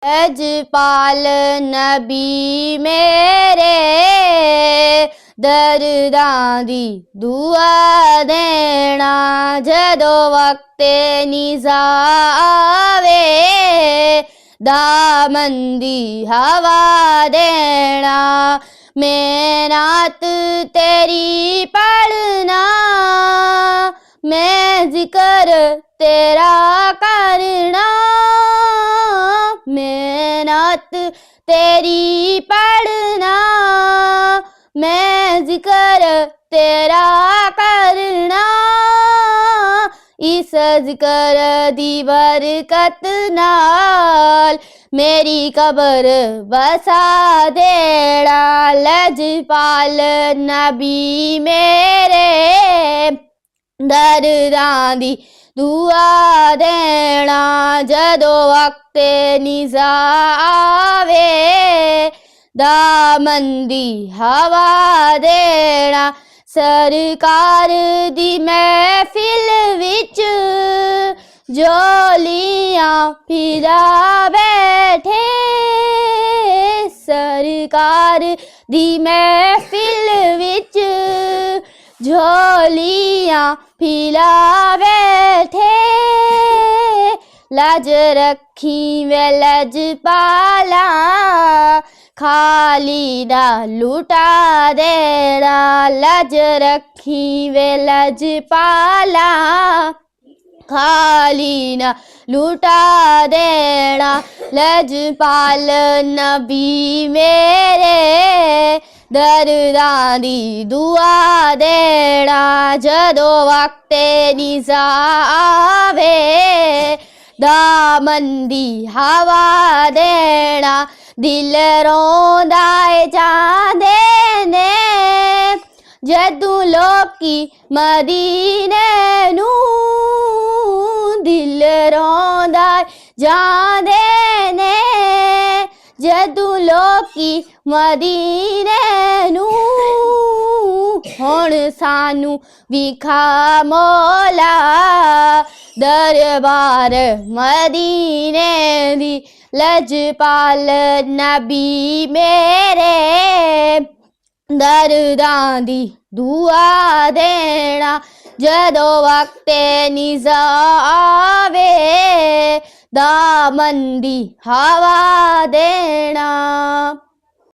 लजपाल नबी मेरे दर्दां दी दुआ देना जदों वक्ते निज़ा आवे दामन दी हवा देना मैं नात तेरी पढ़ना मैं जिक्र तेरा करना मैं नात तेरी पढ़ना मैं जिक्र तेरा करना इस जिक्र दी बरकत नाल मेरी कबर बसा देना लजपाल नबी मेरे दर्दां दी दुआ देना जदों वक्ते निज़ा आवे दामन दी हवा देना सरकार दी महफिल विच जोलियां फिरा बैठे सरकार दी महफिल विच झोलियां फिरा बैठे लाज रखी वे लजपाला खाली दा लुटा देना लाज रखी वे लजपाला खाली ना लुटा देना लजपाल नबी मेरे दर्दां दी दुआ देना जदों वक्ते निज़ा आवे दामन दी हवा देना दिल रोंदा जांदे ने जदों लोकी मदीने नू दिल रोंदा जांदे ने जदों लोकी मदीने नू हुण सानू विखा मौला दरबार मदीने दी लजपाल नबी मेरे दर्दां दी दुआ देना जदों वक्ते निज़ा आवे दामन दी हवा देना।